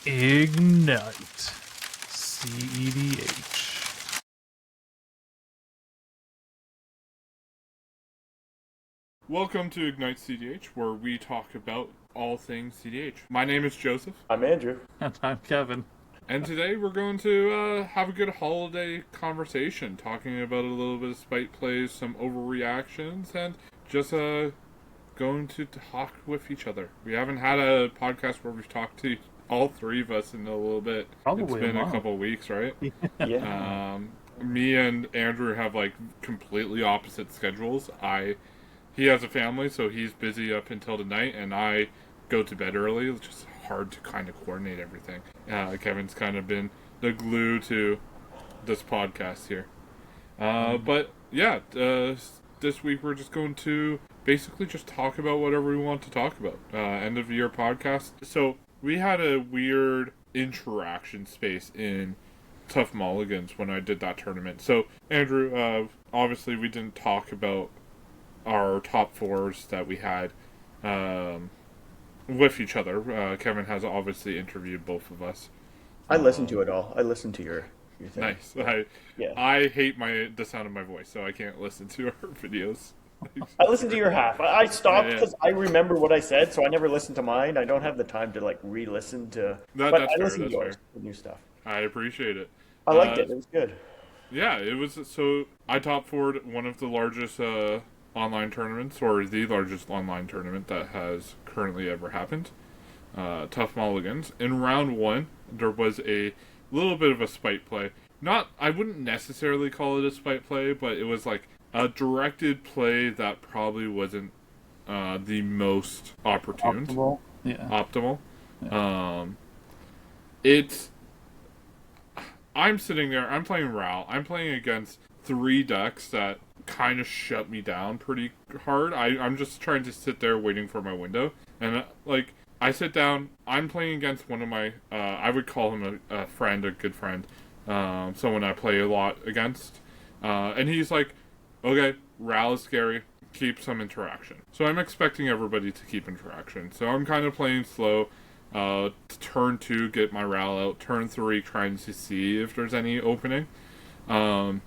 Ignite. CEDH. Welcome to Ignite CDH, where we talk about all things CDH. My name is Joseph. I'm Andrew. And I'm Kevin. And today we're going to have a good holiday conversation, talking about a little bit of spite plays, some overreactions, and just going to talk with each other. We haven't had a podcast where we've talked to all three of us in a little bit. Probably it's been a couple weeks, right? Yeah. Me and Andrew have like completely opposite schedules. He has a family, so he's busy up until the night, and I go to bed early. It's just hard to kind of coordinate everything. Kevin's kind of been the glue to this podcast here. But yeah, this week we're just going to basically just talk about whatever we want to talk about. End of year podcast. So we had a weird interaction space in Tough Mulligans when I did that tournament. So Andrew, obviously we didn't talk about our top fours that we had with each other. Kevin has obviously interviewed both of us. I listened to it all. I listened to your thing. Nice. Yeah. I hate the sound of my voice, so I can't listen to our videos. I listened to your half. I stopped because I remember what I said, so I never listened to mine. I don't have the time to re-listen to. That's but I fair, listened that's to yours, fair. the new stuff. I appreciate it. I liked it. It was good. Yeah, it was. So I top forward one of the largest online tournaments, or the largest online tournament that has currently ever happened. Tough Mulligans. In round one, there was a little bit of a spite play. I wouldn't necessarily call it a spite play, but it was like a directed play that probably wasn't the most opportune. Optimal. Yeah. Optimal. Yeah. I'm sitting there, I'm playing Ral. I'm playing against three decks that kind of shut me down pretty hard. I'm just trying to sit there waiting for my window. And, I sit down, I'm playing against one of my, I would call him a friend, a good friend, someone I play a lot against. And he's like, okay, Ral is scary, keep some interaction. So I'm expecting everybody to keep interaction. So I'm kind of playing slow. Turn 2, get my Ral out. Turn 3, trying to see if there's any opening. And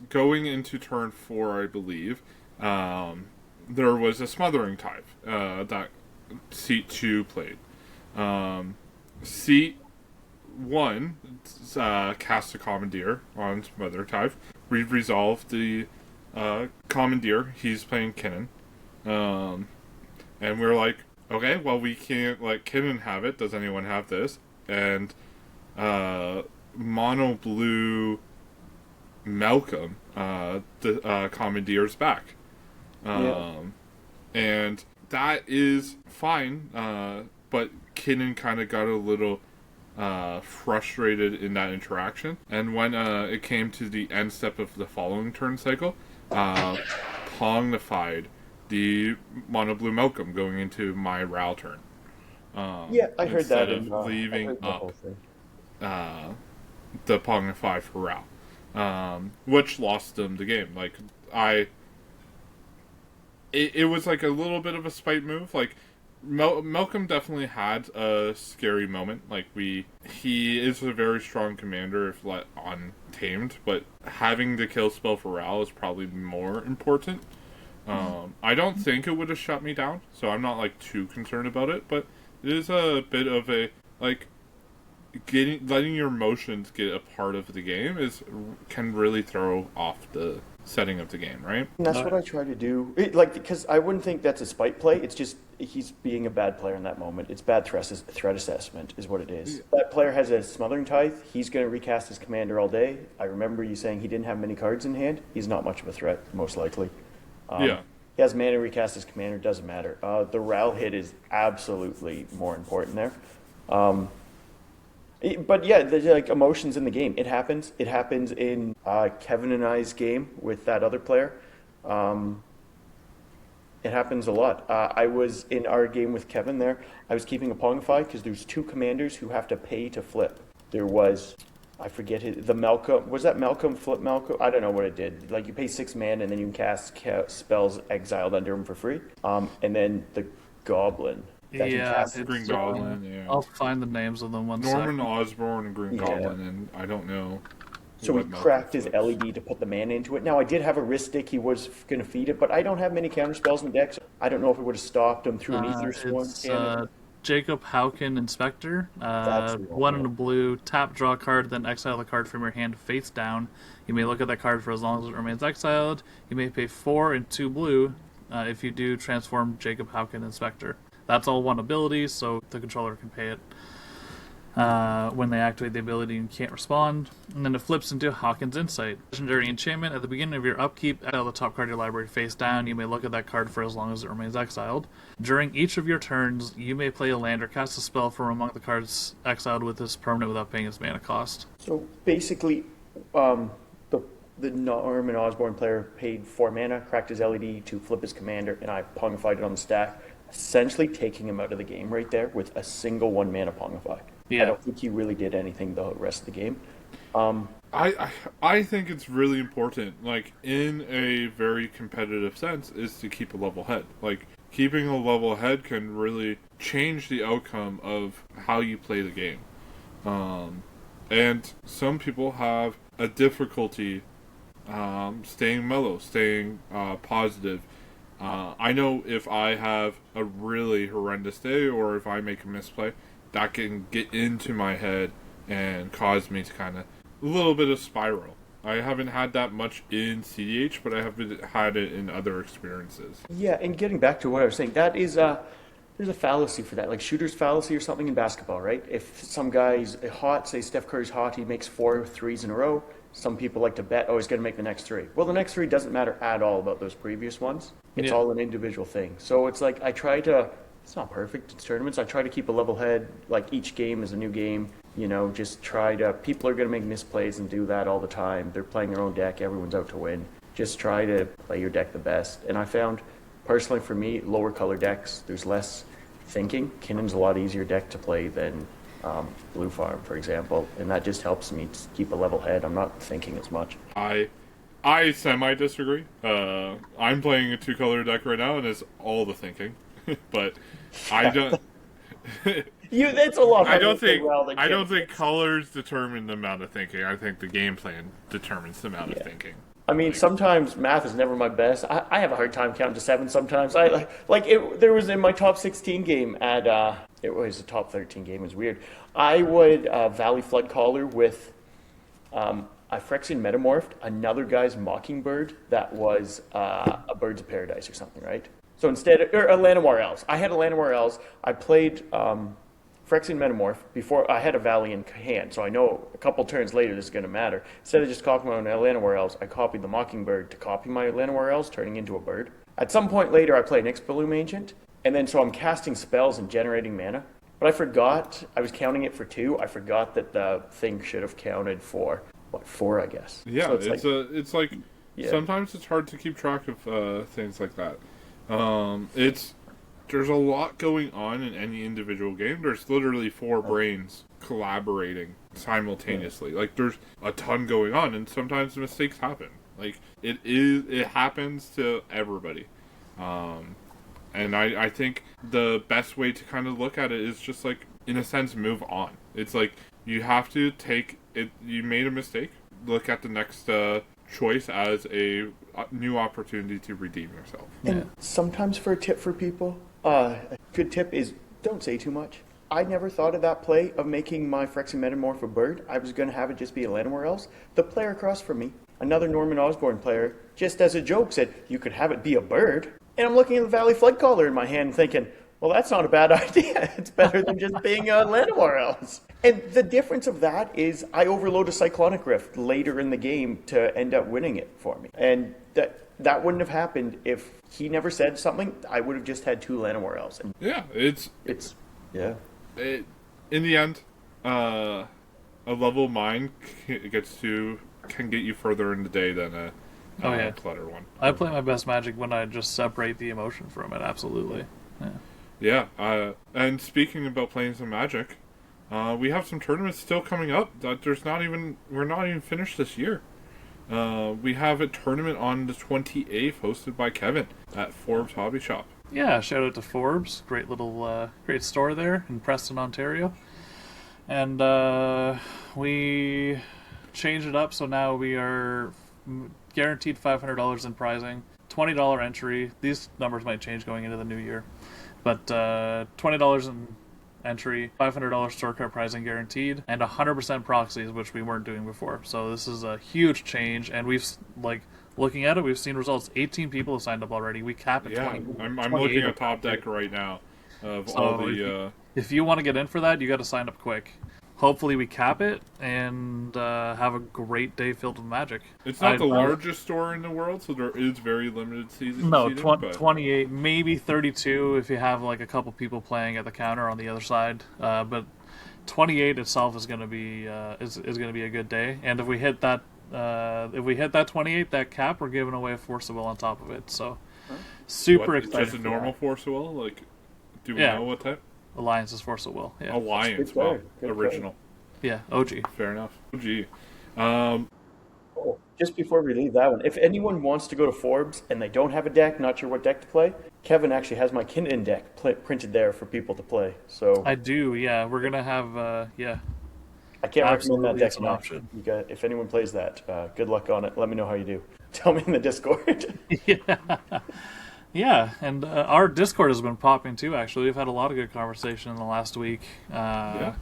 going into turn 4, I believe, there was a Smothering Tithe that Seat 2 played. Seat 1 cast a Commandeer on Smothering Tithe. We resolved the Commandeer. He's playing Kinnan. And we're like, okay, well, we can't let Kinnan have it. Does anyone have this? And Mono Blue Malcolm, the Commandeer's back. And that is fine, but Kinnan kind of got a little frustrated in that interaction. And when it came to the end step of the following turn cycle, Pongnified the Mono Blue Malcolm going into my Ral turn. I heard that. Instead of leaving up the Pongnify for Ral. Which lost them the game. It was like a little bit of a spite move. Malcolm definitely had a scary moment. He is a very strong commander if let untamed, but having the kill spell for Ral is probably more important. I don't think it would have shut me down, so I'm not too concerned about it, but it is a bit of a letting your emotions get a part of the game can really throw off the setting of the game, right? And that's what I try to do. Because I wouldn't think that's a spite play. It's just he's being a bad player in that moment. It's bad threat assessment is what it is. Yeah. That player has a Smothering Tithe. He's going to recast his commander all day. I remember you saying he didn't have many cards in hand. He's not much of a threat, most likely. He has mana to recast his commander. Doesn't matter. The Ral hit is absolutely more important there. But yeah, there's emotions in the game. It happens. It happens in Kevin and I's game with that other player. It happens a lot. I was in our game with Kevin there. I was keeping a Pongify because there's two commanders who have to pay to flip. There was, I forget the Malcolm. Was that Malcolm flip Malcolm? I don't know what it did. You pay 6 mana and then you can cast spells exiled under him for free. And then the Goblin that he Yeah, casts. Green it's, Goblin, yeah. I'll find the names of them one Norman second. Osborn and Green Yeah. Goblin, and I don't know. So he what cracked his Melton flips. LED to put the mana into it. Now, I did have a wrist stick he was going to feed it, but I don't have many counter spells in deck, so I don't know if it would have stopped him through an Ether Swarm It's cannon. Jacob Howkin Inspector. That's the One in one. a blue. Tap, draw a card, then exile the card from your hand face down. You may look at that card for as long as it remains exiled. You may pay 4 and 2 blue. If you do, transform Jacob Howkin Inspector. That's all one ability, so the controller can pay it. When they activate the ability and can't respond. And then it flips into Hawkins Insight. Legendary enchantment. At the beginning of your upkeep, exile the top card of your library face down. You may look at that card for as long as it remains exiled. During each of your turns, you may play a land or cast a spell from among the cards exiled with this permanent without paying its mana cost. So basically, the Norman Osborn player paid 4 mana, cracked his LED to flip his commander, and I Pongified it on the stack, essentially taking him out of the game right there with a single 1 mana Pongify. Yeah. I don't think he really did anything the rest of the game. I think it's really important, like, in a very competitive sense, is to keep a level head. Like, keeping a level head can really change the outcome of how you play the game. And some people have a difficulty staying mellow, staying positive. I know if I have a really horrendous day or if I make a misplay, that can get into my head and cause me to kind of a little bit of spiral. I haven't had that much in CEDH, but I have had it in other experiences. Yeah, and getting back to what I was saying, that is there's a fallacy for that, like shooter's fallacy or something in basketball, right? If some guy's hot, say Steph Curry's hot, he makes 4 threes in a row. Some people like to bet, oh, he's going to make the next 3. Well, the next 3 doesn't matter at all about those previous ones. It's Yeah. all an individual thing. So it's like I try to, it's not perfect, it's tournaments. I try to keep a level head, like each game is a new game. You know, just try to, people are going to make misplays and do that all the time. They're playing their own deck, everyone's out to win. Just try to play your deck the best. And I found, personally for me, lower color decks, there's less thinking. Kinnon's a lot easier deck to play than Blue Farm, for example, and that just helps me to keep a level head. I'm not thinking as much. I semi disagree. I'm playing a 2-color deck right now, and it's all the thinking. But I don't. That's a lot. I don't think colors determine the amount of thinking. I think the game plan determines the amount of thinking. I mean, sometimes math is never my best. I have a hard time counting to 7 sometimes. There was in my top 16 game at it was a top 13 game. It was weird. I would Valley Flood Caller with I Phyrexian Metamorphed another guy's Mockingbird that was a Birds of Paradise or something, right? So instead, or a Llanowar Elves. I had a Llanowar Elves. I played Phyrexian Metamorph before I had a Valley in hand, so I know a couple turns later this is going to matter. Instead of just copying my Llanowar Elves, I copied the Mockingbird to copy my Llanowar Elves, turning into a bird. At some point later, I played Nyxbloom Ancient, and then so I'm casting spells and generating mana. But I forgot, I was counting it for 2. I forgot that the thing should have counted for, 4, I guess. Yeah, so it's like Yeah. sometimes it's hard to keep track of things like that. There's a lot going on in any individual game. There's literally 4 brains collaborating simultaneously. Like there's a ton going on, and sometimes mistakes happen. Like it happens to everybody. And I think the best way to kind of look at it is just like, in a sense, move on. It's like you have to take it. You made a mistake. Look at the next choice as a new opportunity to redeem yourself. And sometimes for a tip for people, a good tip is don't say too much. I never thought of that play of making my Phyrexian Metamorph a bird. I was going to have it just be a Llanowar Elves. The player across from me, another Norman Osborn player, just as a joke said, you could have it be a bird. And I'm looking at the Valley Flood Caller in my hand thinking, well, that's not a bad idea. It's better than just being a Llanowar Elves. And the difference of that is I overload a Cyclonic Rift later in the game to end up winning it for me. And that wouldn't have happened if he never said something. I would have just had 2 Llanowar Elves. And Yeah, yeah. in the end, a level mind can get you further in the day than a clutter one. I play my best Magic when I just separate the emotion from it. Absolutely. Yeah. And speaking about playing some Magic, we have some tournaments still coming up that we're not even finished this year. We have a tournament on the 28th hosted by Kevin at Forbes Hobby Shop. Yeah, shout out to Forbes. Great little, great store there in Preston, Ontario. And we changed it up, so now we are guaranteed $500 in prizing, $20 entry. These numbers might change going into the new year, but $20 in entry, $500 store card pricing guaranteed, and 100% proxies, which we weren't doing before. So this is a huge change, and we've like looking at it, we've seen results. 18 people have signed up already. We cap at Yeah, 20. I'm looking at Top Deck right now of So all the. if you want to get in for that, you got to sign up quick. Hopefully, we cap it and have a great day filled with magic. It's not the largest store in the world, so there is very limited seating. No, but 28, maybe 32 if you have like a couple people playing at the counter on the other side. But 28 itself is going to be is going to be a good day. And if we hit that 28, that cap, we're giving away a Force of Will on top of it. So super excited. Just a normal Force of Will? Like, do we know what type? Alliance is Force of Will. Yeah. Alliance, well, original. Yeah, OG. Fair enough. OG. Oh, just before we leave that one, if anyone wants to go to Forbes and they don't have a deck, not sure what deck to play, Kevin actually has my Kinnan deck printed there for people to play. So I do, yeah. We're gonna have, I can't recommend that deck an enough. option. You got, if anyone plays that, good luck on it. Let me know how you do. Tell me in the Discord. Yeah. Yeah, and our Discord has been popping too. Actually, we've had a lot of good conversation in the last week. And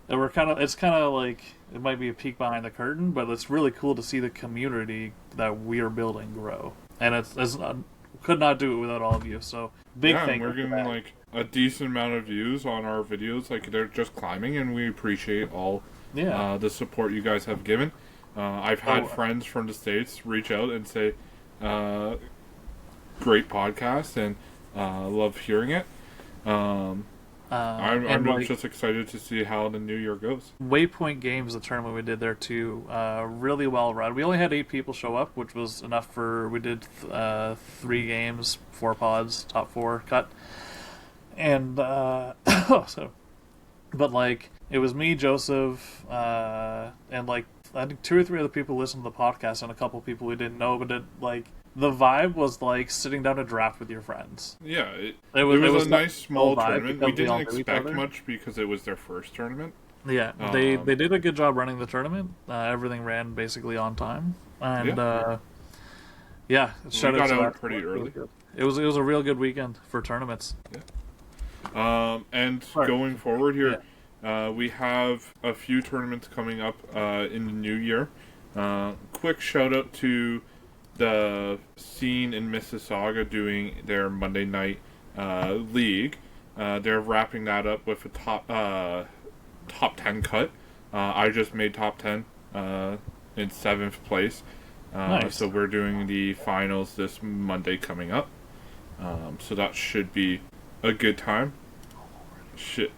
we're it's kind of like it might be a peek behind the curtain, but it's really cool to see the community that we are building grow. And it's could not do it without all of you. So big thank you. We're getting like a decent amount of views on our videos. Like they're just climbing, and we appreciate all the support you guys have given. I've had friends from the States reach out and say. Great podcast and love hearing it. I'm just excited to see how the new year goes. Waypoint Games, the tournament we did there too, really well run. We only had 8 people show up, which was enough for. We did 3 games, 4 pods, top 4 cut, and so. But like it was me, Joseph, and like I think 2 or 3 other people listened to the podcast, and a couple people we didn't know, but it like. The vibe was like sitting down to draft with your friends. Yeah, it was a nice small tournament. We didn't expect much because it was their first tournament. Yeah, they did a good job running the tournament. Everything ran basically on time, and it got out pretty early. It was a real good weekend for tournaments. Yeah. And going forward here, we have a few tournaments coming up in the new year. Quick shout out to the scene in Mississauga doing their Monday night league. They're wrapping that up with a top 10 cut. I just made top 10 in 7th place. Nice. So we're doing the finals this Monday coming up. So that should be a good time. Shit,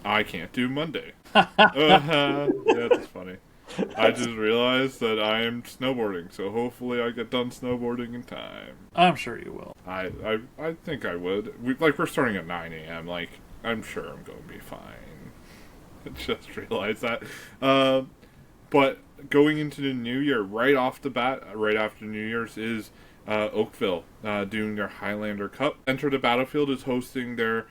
I can't do Monday. Yeah, that's funny. I just realized that I am snowboarding, so hopefully I get done snowboarding in time. I'm sure you will. I think I would. We're starting at 9 a.m. Like, I'm sure I'm going to be fine. I just realized that. But going into the new year, right off the bat, right after New Year's, is Oakville doing their Highlander Cup. Enter the Battlefield is hosting their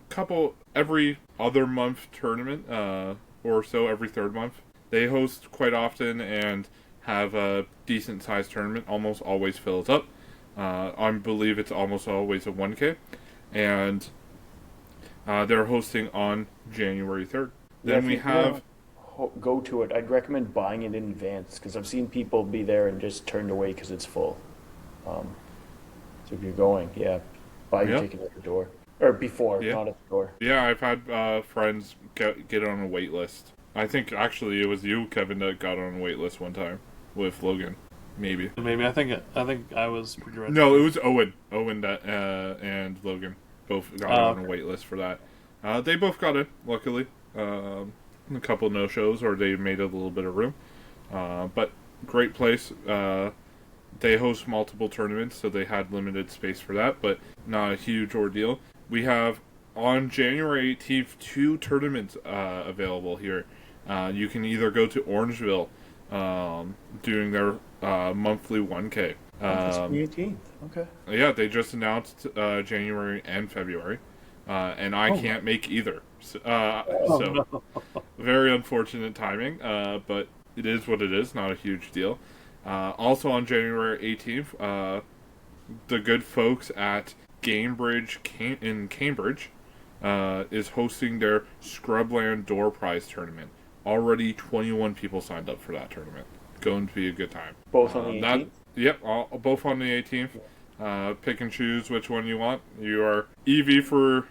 couple every other month tournament, or so every 3rd month. They host quite often and have a decent sized tournament. Almost always fills up. I believe it's almost always a 1K, and they're hosting on January 3rd. Then we have go to it. I'd recommend buying it in advance because I've seen people be there and just turned away because it's full. So if you're going, buy your ticket at the door or before, not at the door. Yeah, I've had friends get on a wait list. I think actually it was you, Kevin, that got on a wait list one time with Logan. Maybe. I think I was pretty ready. No, it was Owen. Owen that and Logan both got on a wait list for that. They both got in, luckily. A couple no shows, or they made a little bit of room. But great place. They host multiple tournaments, so they had limited space for that, but not a huge ordeal. We have on January 18th 2 tournaments available here. You can either go to Orangeville, doing their monthly 1K. That's the 18th. Okay. Yeah, they just announced January and February, and I can't make either. So very unfortunate timing, but it is what it is. Not a huge deal. Also on January 18th, the good folks at Gamebridge in Cambridge is hosting their Scrubland Door Prize tournament. Already 21 people signed up for that tournament. Going to be a good time. Both on the 18th? Yep, both on the 18th. Pick and choose which one you want. Your EV for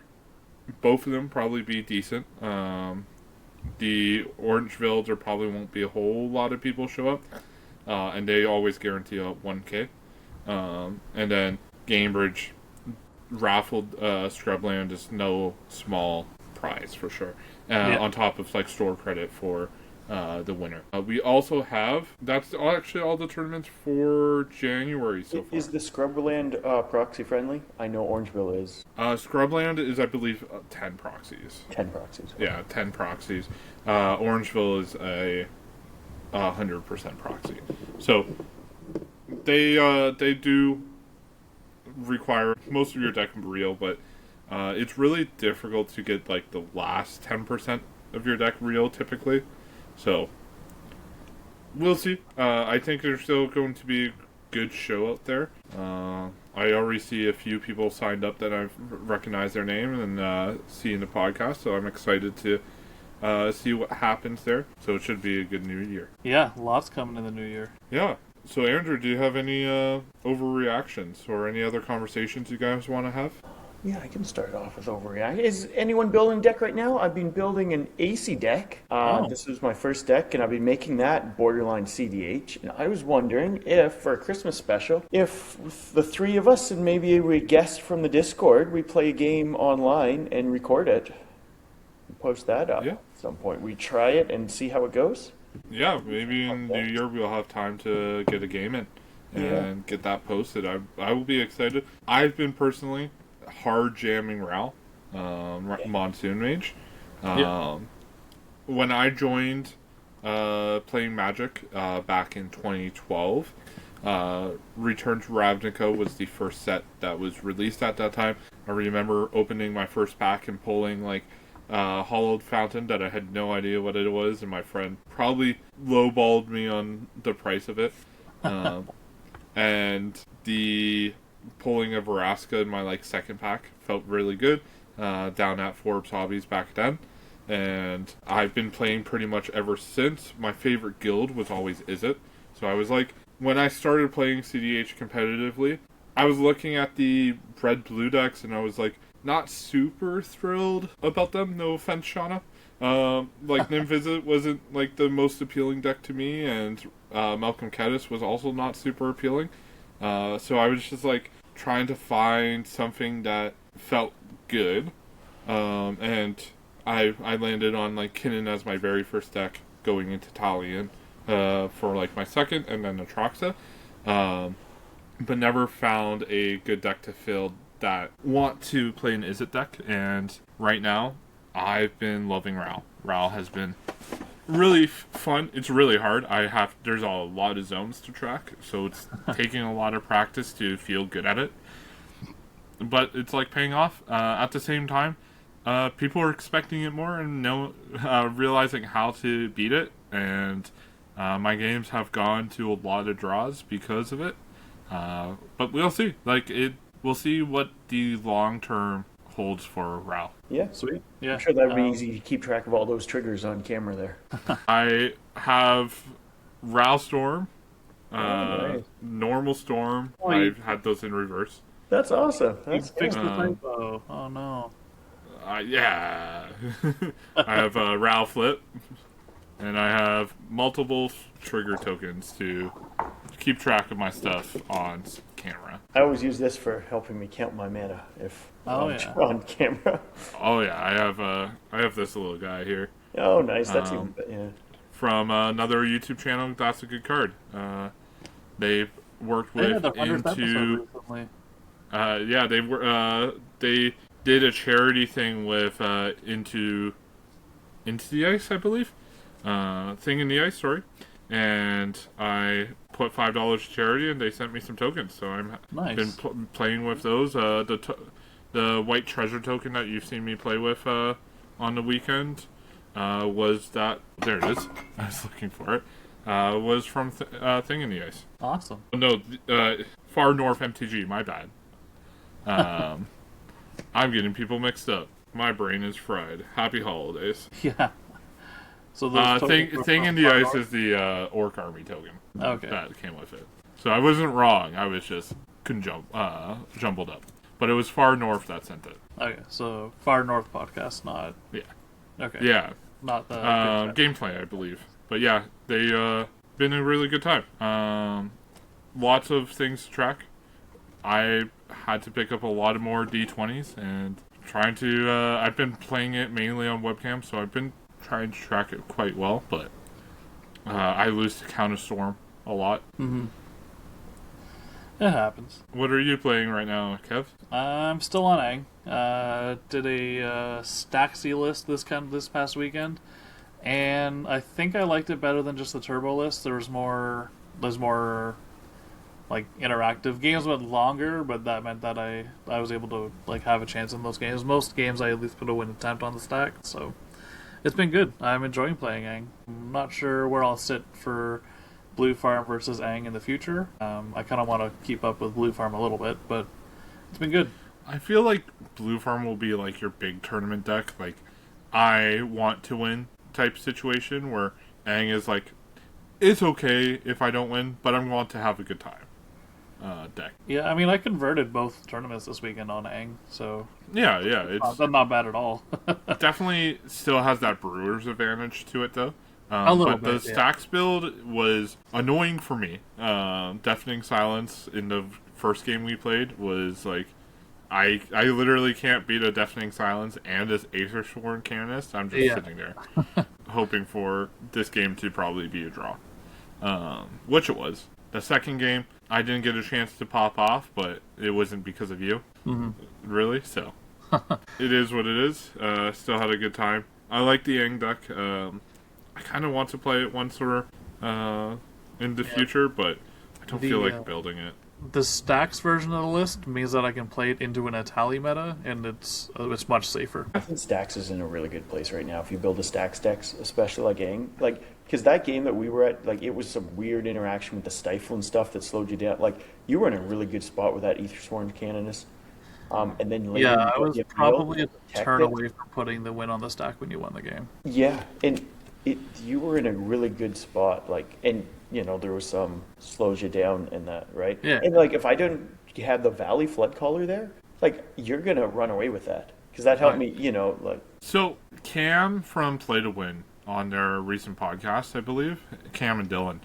both of them probably be decent. The Orangeville, there probably won't be a whole lot of people show up. And they always guarantee a 1K. And then Gamebridge raffled Scrubland is no small prize for sure. On top of like store credit for the winner. We also have, that's actually all the tournaments for January so far. Is the Scrubland proxy friendly? I know Orangeville is. Scrubland is, I believe, 10 proxies. 10 proxies. Okay. Yeah, 10 proxies. Orangeville is a 100% proxy. So they do require most of your deck real, but it's really difficult to get like the last 10% of your deck real typically. So we'll see. I think there's still going to be a good show out there. I already see a few people signed up that I've recognized their name and see in the podcast, so I'm excited to see what happens there. So it should be a good new year. Yeah, lots coming in the new year. Yeah. So Andrew, do you have any overreactions or any other conversations you guys want to have? Yeah, I can start off with overreact. Is anyone building a deck right now? I've been building an AC deck. This was my first deck, and I've been making that borderline CDH. And I was wondering if, for a Christmas special, if the three of us and maybe a guest from the Discord, we play a game online and record it and post that up at some point. We try it and see how it goes. Yeah, maybe in New Year we'll have time to get a game in and get that posted. I will be excited. I've been personally hard jamming Ral, Monsoon Mage. When I joined playing Magic back in 2012, Return to Ravnica was the first set that was released at that time. I remember opening my first pack and pulling like Hollowed Fountain that I had no idea what it was, and my friend probably lowballed me on the price of it. And the pulling a Veraska in my like second pack felt really good, down at Forbes Hobbies back then, and I've been playing pretty much ever since. My favorite guild was always Izzet, so I was like, when I started playing CDH competitively, I was looking at the red-blue decks and I was like, not super thrilled about them, no offense, Shauna. Like Nymph Izzet wasn't like the most appealing deck to me, and Malcolm Kedis was also not super appealing. So I was just like trying to find something that felt good, and I landed on like Kinnan as my very first deck going into Talion for like my second, and then Atraxa, but never found a good deck to fill that want to play an Izzet deck. And right now I've been loving Ral. Ral has been really fun. It's really hard. There's a lot of zones to track, so it's taking a lot of practice to feel good at it. But it's like paying off. At the same time, people are expecting it more and realizing how to beat it. And my games have gone to a lot of draws because of it. But we'll see. We'll see what the long term holds for Ral. Yeah, Sweet. Yeah. I'm sure that would be easy to keep track of all those triggers on camera there. I have Ral Storm, nice. Normal Storm. Oh, I've had those in reverse. That's awesome. That's Fix the Um, typo. Oh no. Yeah. I have Ral Flip, and I have multiple trigger tokens to keep track of my stuff on camera. I always use this for helping me count my mana if on camera. Oh yeah, I have this little guy here. Oh, nice. That's From another YouTube channel. That's a good card. They've worked with into. They did a charity thing with into the Ice, I believe. Thing in the Ice, sorry. And I put $5 to charity, and they sent me some tokens. So I'm Nice. been playing with those. The white treasure token that you've seen me play with on the weekend was that. There it is. I was looking for it. Was from Thing in the Ice. Awesome. No, Far North MTG. My bad. I'm getting people mixed up. My brain is fried. Happy holidays. Yeah. So those Thing in the Ice is the Orc Army token. Okay. That came with it. So I wasn't wrong. I was just jumbled up. But it was Far North that sent it. Okay, so Far North podcast, not... Yeah. Okay. Yeah. Not the... gameplay, I believe. But yeah, they been a really good time. Lots of things to track. I had to pick up a lot of more D20s and trying to... I've been playing it mainly on webcam, so I've been trying to track it quite well, but I lose to Counterstorm a lot. Mm-hmm. It happens. What are you playing right now, Kev? I'm still on Ang. Did a Staxy list this past weekend, and I think I liked it better than just the turbo list. There's more like interactive games went longer, but that meant that I was able to like have a chance in those games. Most games I at least put a win attempt on the stack, so it's been good. I'm enjoying playing Ang. I'm not sure where I'll sit for Blue Farm versus Ang in the future. I kind of want to keep up with Blue Farm a little bit, but it's been good. I feel like Blue Farm will be like your big tournament deck, like I want to win type situation, where Ang is like, it's okay if I don't win, but I'm going to have a good time deck. Yeah, I mean, I converted both tournaments this weekend on Ang, so Yeah, it's not bad at all. definitely still has that Brewers advantage to it, though. A little but bit, the yeah. stacks build was annoying for me. Deafening Silence in the first game we played was like, I literally can't beat a Deafening Silence and this Aethersworn Canonist. I'm just sitting there hoping for this game to probably be a draw, which it was. The second game, I didn't get a chance to pop off, but it wasn't because of you, really. So it is what it is. Still had a good time. I like the Yang deck. I kind of want to play it once or in the future, but I don't feel like building it. The stacks version of the list means that I can play it into an Itali meta, and it's much safer. I think Stacks is in a really good place right now. If you build a Stacks decks, especially like Ang, like because that game that we were at, like it was some weird interaction with the stifle and stuff that slowed you down. Like you were in a really good spot with that Aethersworn Canonist. And then later, I was probably a turn away from putting the win on the stack when you won the game. Yeah, and you were in a really good spot, like, and you know there was some slows you down in that, right? Yeah. And like if I didn't have the Valley Flood Caller there, like you're gonna run away with that because that helped me, you know, like. So Cam from Play to Win on their recent podcast, I believe, Cam and Dylan,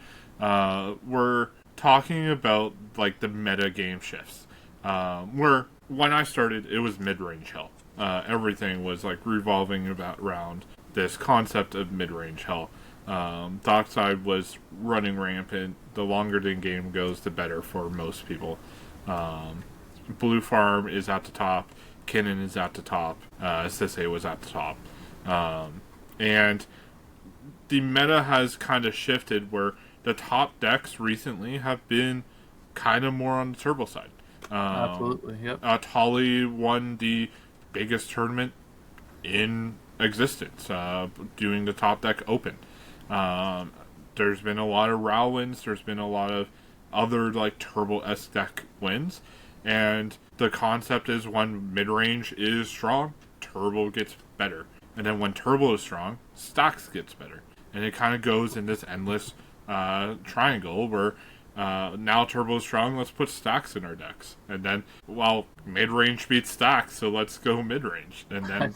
were talking about like the meta game shifts, where when I started it was mid-range hell. Everything was like revolving around this concept of mid-range hell. Dockside was running rampant. The longer the game goes, the better for most people. Blue Farm is at the top. Kinnan is at the top. Sisse was at the top. And the meta has kind of shifted where the top decks recently have been kind of more on the turbo side. Absolutely, yep. Tolly won the biggest tournament in existence, doing the top deck open. There's been a lot of RAW wins. There's been a lot of other like turbo-esque deck wins, and the concept is when mid-range is strong, turbo gets better, and then when turbo is strong, stacks gets better, and it kind of goes in this endless triangle where now turbo is strong, let's put stacks in our decks, and then mid-range beats stacks, so let's go mid-range, and then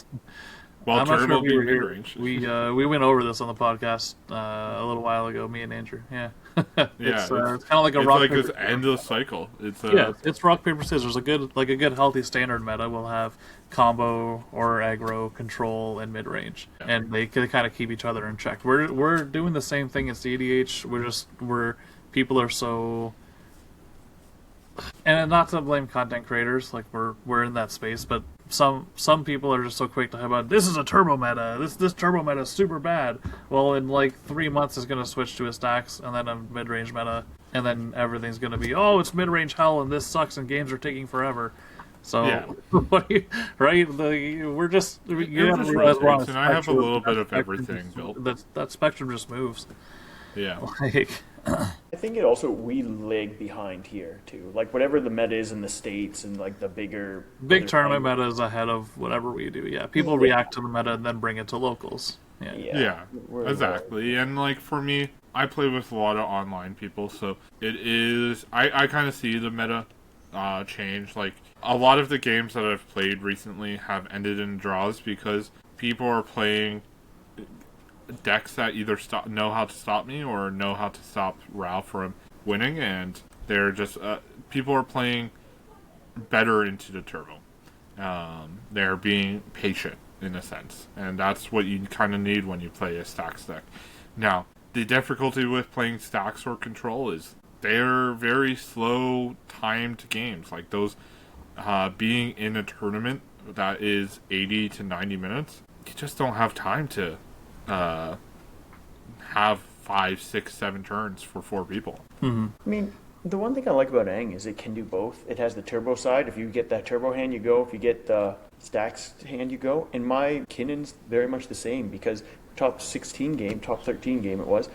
turbo beat mid-range. We went over this on the podcast a little while ago, me and Andrew. Yeah. It's kind of like a rock paper this endless cycle. It's rock paper scissors. A good healthy standard meta will have combo or aggro, control, and mid range, and they kind of keep each other in check. We're doing the same thing in CEDH. People are so. And not to blame content creators, like we're in that space, but some people are just so quick to hype about this is a turbo meta. This turbo meta is super bad. Well, in like 3 months, it's going to switch to a stacks and then a mid range meta, and then everything's going to be, oh, it's mid-range hell, and this sucks, and games are taking forever. So, right? We're just you have just to realize rotates, and I have a little bit of everything built. That spectrum just moves. Yeah. Like, I think it also we lag behind here too. Like whatever the meta is in the States and like the big other tournament time- meta is ahead of whatever we do. Yeah, people react to the meta and then bring it to locals. Yeah, exactly. And like for me, I play with a lot of online people, so it is. I kind of see the meta change. Like a lot of the games that I've played recently have ended in draws because people are playing decks that either know how to stop me or know how to stop Ralph from winning, and they're just people are playing better into the turbo. They're being patient in a sense, and that's what you kind of need when you play a stacks deck. Now, the difficulty with playing stacks or control is they're very slow timed games. Like those being in a tournament that is 80 to 90 minutes, you just don't have time to have 5, 6, 7 turns for 4 people. Mm-hmm. I mean, the one thing I like about Aang is it can do both. It has the turbo side. If you get that turbo hand, you go. If you get the stacks hand, you go. And my Kinnon's very much the same because top 16 game, top 13 game it was,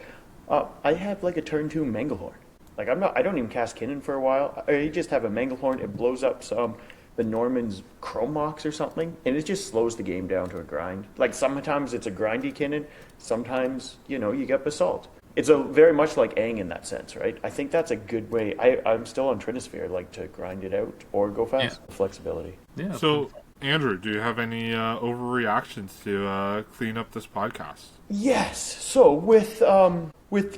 I have like a turn 2 Manglehorn. Like I don't even cast Kinnon for a while. I just have a Manglehorn. It blows up the Norman's Chrome Mox or something, and it just slows the game down to a grind. Like sometimes it's a grindy Kinnon, sometimes you get Basalt. It's very much like Aang in that sense, right? I think that's a good way. I'm still on Trinisphere, like to grind it out or go fast. Yeah. Flexibility. Yeah. So, Andrew, do you have any overreactions to clean up this podcast? Yes. So with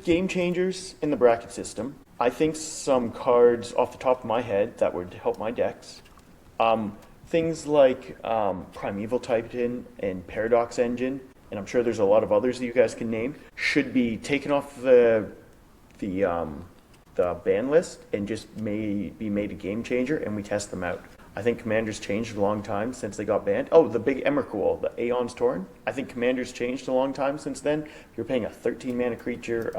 game changers in the bracket system, I think some cards off the top of my head that would help my decks. Things like Primeval Titan and Paradox Engine, and I'm sure there's a lot of others that you guys can name, should be taken off the ban list and just be made a game changer, and we test them out. I think Commander's changed a long time since they got banned. Oh, the big Emrakul, the Aeon's Torn. I think Commander's changed a long time since then. If you're paying a 13 mana creature,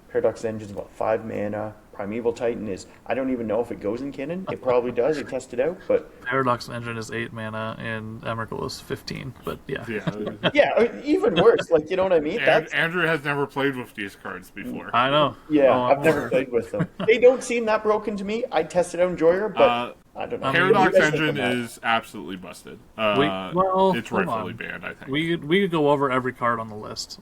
Paradox Engine's about 5 mana. Primeval Titan is, I don't even know if it goes in Kinnon. It probably does. I tested out, but Paradox Engine is 8 mana and Emrakul is 15. But yeah, yeah, even worse. Like you know what I mean? Andrew has never played with these cards before. I know. Yeah, I've never played with them. They don't seem that broken to me. I tested out Enjoyer, but I don't know. Paradox Engine is absolutely busted. It's rightfully banned, I think. We could go over every card on the list.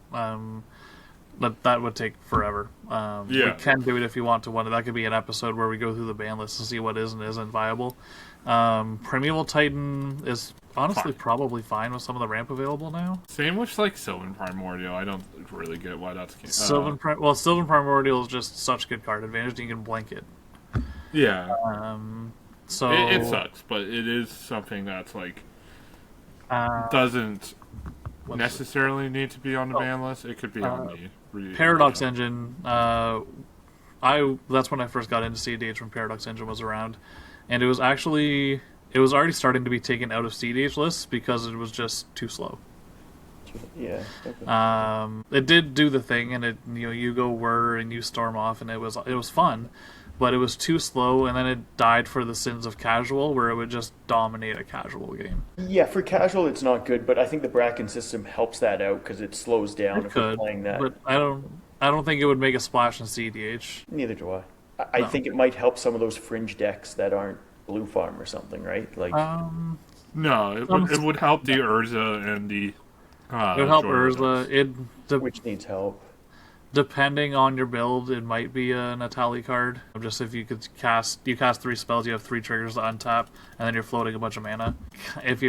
But that would take forever. We can do it if you want to. That could be an episode where we go through the ban list and see what is and isn't viable. Primeval Titan is honestly probably fine with some of the ramp available now. Same with like Sylvan Primordial. I don't really get why that's Sylvan Primordial is just such good card advantage. You can blank it. Yeah. So it sucks, but it is something that's like doesn't necessarily need to be on the ban list. It could be on the Paradox Engine. That's when I first got into CEDH when Paradox Engine was around, and it was already starting to be taken out of CEDH lists because it was just too slow. Yeah. Okay. It did do the thing, and you go whir and you storm off, and it was fun, but it was too slow, and then it died for the sins of casual, where it would just dominate a casual game. Yeah, for casual it's not good, but I think the Bracken system helps that out because it slows down if you're playing that. But I don't think it would make a splash in CEDH. Neither do I. I think it might help some of those fringe decks that aren't Blue Farm or something, right? Like no, it would help the Urza and the it would help Urza. Which needs help. Depending on your build, it might be a Natali card. Just if you could cast 3 spells, you have 3 triggers to untap, and then you're floating a bunch of mana. But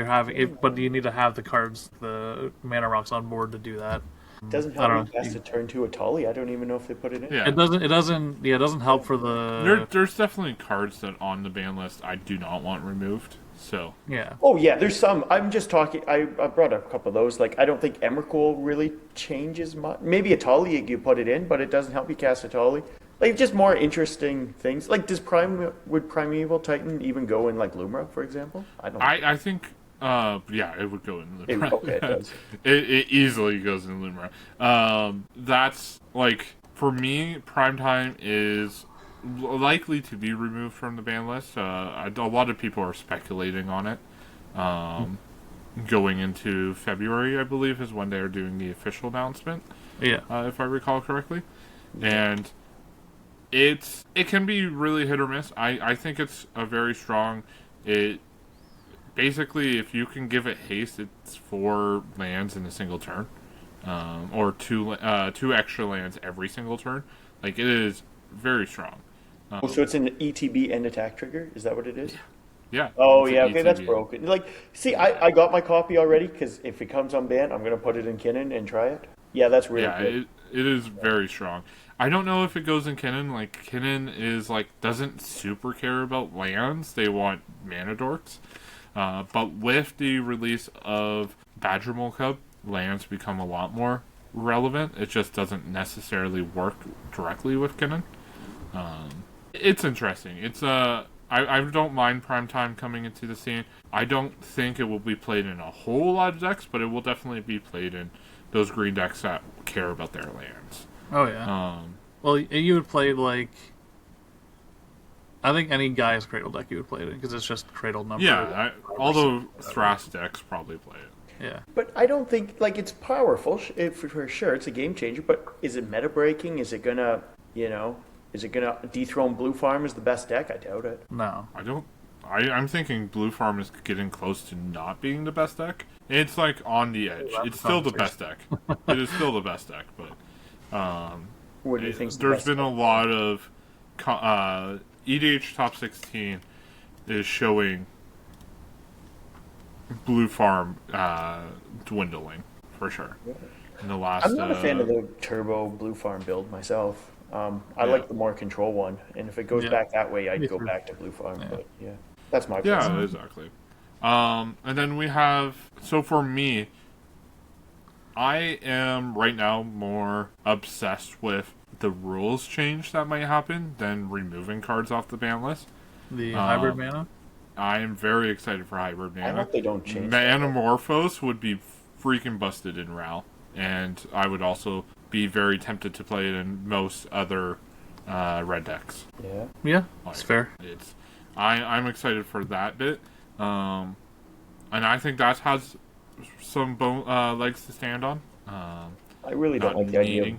you need to have the cards, the mana rocks on board to do that. Doesn't help you cast a turn 2 Atali. I don't even know if they put it in. Yeah. It doesn't help for the. There's definitely cards that on the ban list I do not want removed. So yeah. Oh yeah, there's some. I'm just talking. I brought up a couple of those. Like I don't think Emrakul really changes much. Maybe Atali you put it in, but it doesn't help you cast Atali. Like just more interesting things. Like would Primeval Titan even go in like Lumra, for example? I don't know. I think it would go in Lumra. Okay, it does. It easily goes in Lumra. That's like for me, Primetime is likely to be removed from the ban list. A lot of people are speculating on it. Going into February, I believe, is when they are doing the official announcement. Yeah. If I recall correctly, and it can be really hit or miss. I think it's a very strong. It basically, if you can give it haste, it's 4 lands in a single turn, or two extra lands every single turn. Like, it is very strong. Oh, so it's an ETB and attack trigger? Is that what it is? Yeah. Oh, it's an yeah, okay, that's ETB. broken. Like, see, I got my copy already, because if it comes unbanned, I'm going to put it in Kinnan and try it. Yeah, that's really Yeah, good. it is very strong. I don't know if it goes in Kinnan. Like, Kinnan is like doesn't super care about lands. They want mana dorks. But with the release of Badger Mole Cub, lands become a lot more relevant. It just doesn't necessarily work directly with Kinnan. It's interesting. It's I don't mind Primetime coming into the scene. I don't think it will be played in a whole lot of decks, but it will definitely be played in those green decks that care about their lands. Oh yeah. Well, you would play like. I think any guy's Cradle deck you would play it in because it's just Cradle number. Yeah, although Thras decks probably play it. Yeah. But I don't think, like, it's powerful, for sure, it's a game changer, but is it meta breaking? Is it gonna, is it gonna dethrone Blue Farm as the best deck? I doubt it. No. I'm thinking Blue Farm is getting close to not being the best deck. It's like on the edge. It's still the best deck. It is still the best deck, but What do you think? there's been a lot of EDH top 16 is showing Blue Farm dwindling for sure. In the last, I'm not a fan of the Turbo Blue Farm build myself. I like the more control one, and if it goes back that way, I'd go back to Blue Farm. Yeah. But yeah, that's my yeah, preference. exactly. And then we have, so for me, I am right now more obsessed with the rules change that might happen than removing cards off the ban list. The hybrid mana. I am very excited for hybrid mana. I hope they don't change that. Manamorphose would be freaking busted in RAL, and I would also be very tempted to play it in most other red decks. Yeah. Yeah, that's fair. I'm excited for that bit, and I think that has some legs to stand on. I really don't like the idea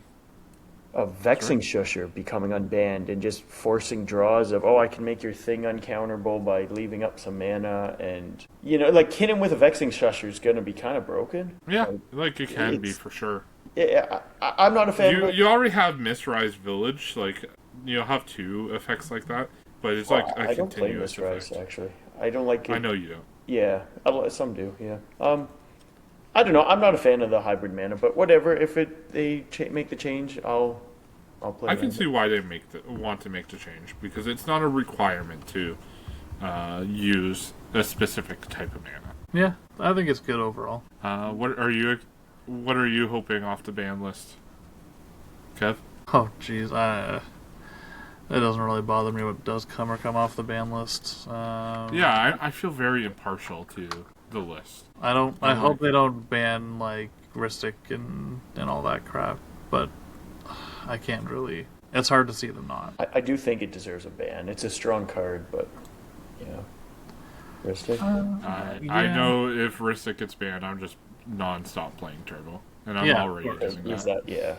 of Vexing Shusher becoming unbanned and just forcing draws of, I can make your thing uncounterable by leaving up some mana, and like Kinnan with a Vexing Shusher is going to be kind of broken. Yeah, like it can be for sure. Yeah, I'm not a fan. You already have Misrise Village, like you'll have 2 effects like that, but it's like a I don't play continuous Misrise effect. actually. I don't like it. I know you don't. Yeah, some do. Yeah. I don't know. I'm not a fan of the hybrid mana, but whatever. If they make the change, I'll play. I can see why they want to make the change, because it's not a requirement to use a specific type of mana. Yeah, I think it's good overall. What are you hoping off the ban list, Kev? Oh, jeez. It doesn't really bother me what does come off the ban list. Yeah, I feel very impartial to the list. I hope they don't ban like Ristic and all that crap, but I can't really. It's hard to see them not. I do think it deserves a ban. It's a strong card, but Ristic. I know if Ristic gets banned, I'm just non-stop playing Turbo, and I'm already using that. Yeah.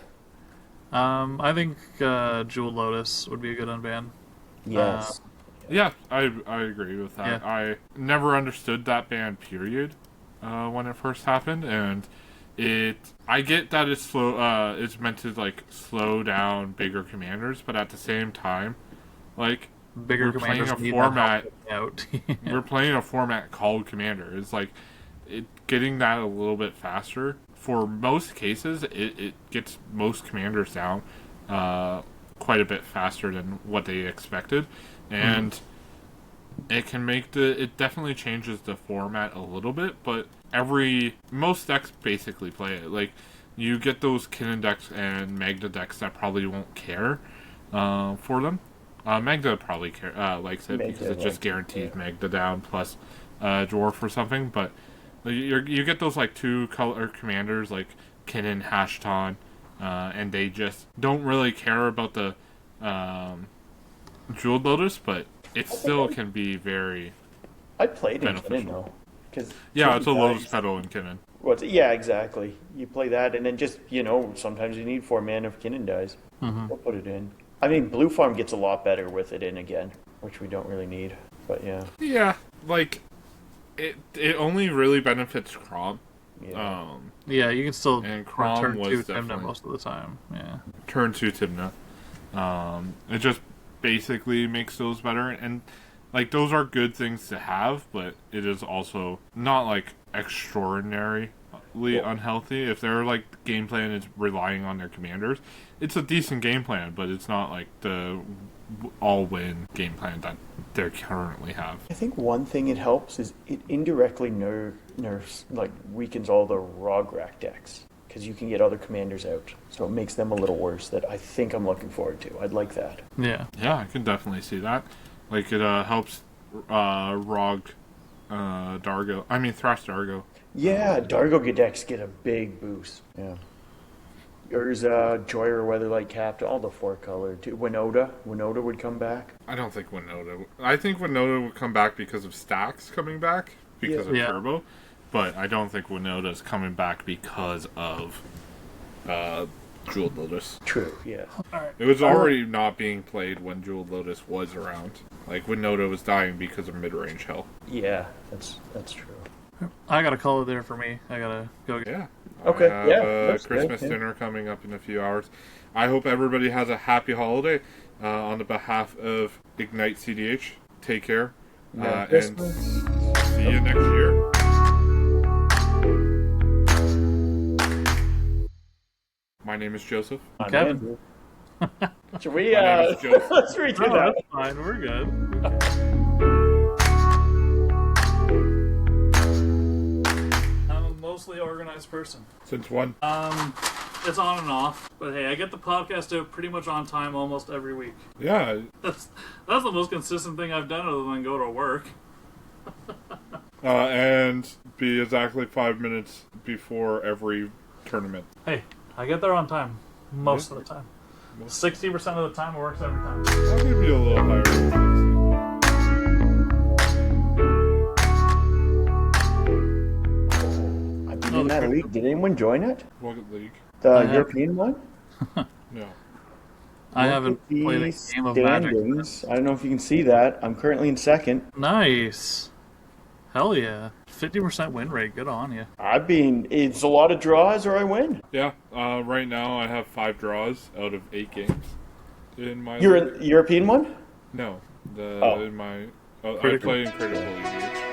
I think Jewel Lotus would be a good unban. Yes. Yeah, I agree with that. Yeah. I never understood that ban, period, when it first happened, and I get that it's slow. It's meant to like slow down bigger commanders, but at the same time, like Bigger we're playing commanders a need format. out. We're playing a format called Commander. It's like getting that a little bit faster. For most cases, it gets most commanders down quite a bit faster than what they expected, and it can make it definitely changes the format a little bit. But most decks basically play it. Like you get those Kinnan decks and Magda decks that probably won't care for them. Magda probably likes it because it just guarantees Magda down plus dwarf or something, but you get those like 2-color commanders like Kinnan, Hashton, and they just don't really care about the Jeweled Lotus, but it still can be very I played in beneficial. Kinnan though. 'Cause Yeah, it's a Kinnan Lotus dies. Petal in Kinnan. Yeah, exactly. You play that, and then just, sometimes you need 4 mana if Kinnan dies. We'll put it in. I mean, Blue Farm gets a lot better with it in again, which we don't really need. But yeah. Yeah, like it only really benefits Crom. Yeah. Yeah, you can still And Crom turn was 2 Timna definitely- most of the time. Yeah. Turn 2 Timna. It just basically makes those better, and like those are good things to have, but it is also not like extraordinarily unhealthy. If their like game plan is relying on their commanders, it's a decent game plan, but it's not like the all-win game plan that they currently have. I think one thing it helps is it indirectly nerfs, weakens all the Rograk decks. Because you can get other commanders out. So it makes them a little worse that I think I'm looking forward to. I'd like that. Yeah. Yeah, I can definitely see that. Like it helps Rog Dargo. I mean Thrash Dargo. Yeah, Dargo decks get a big boost. Yeah. There's Joyer, Weatherlight Capped, all the 4-color. Winota would come back. I don't think Winota. I think Winota would come back because of Stacks coming back because of Yeah. Turbo, but I don't think Winota is coming back because of Jeweled Lotus. True, yeah. It was already not being played when Jeweled Lotus was around. Like Winota was dying because of mid-range hell. Yeah, that's true. I got a color there for me. I gotta go get. Yeah. Okay, I have yeah, a that's Christmas good, yeah. dinner coming up in a few hours. I hope everybody has a happy holiday. On the behalf of Ignite CDH, take care. Merry And Christmas. see you next year. My name is Joseph. I'm Kevin. Andrew. Should we, My name is Joseph. let's redo Oh, that. that's fine. We're good. I'm a mostly organized person. Since when? It's on and off, but hey, I get the podcast out pretty much on time almost every week. Yeah. That's the most consistent thing I've done other than go to work. And be exactly 5 minutes before every tournament. Hey, I get there on time most of the time. 60% of the time it works every time. I'll give you a little higher. I've been in that league. Did anyone join it? What league? The I have. European one? No. I haven't Look at played a the game of Magic. standings. I don't know if you can see that. I'm currently in second. Nice. Hell yeah. 50% win rate. Good on you. It's a lot of draws or I win. Yeah. Right now I have 5 draws out of 8 games in my. You're league. in the European one? No. Oh. In my. I Critical. play in critical league.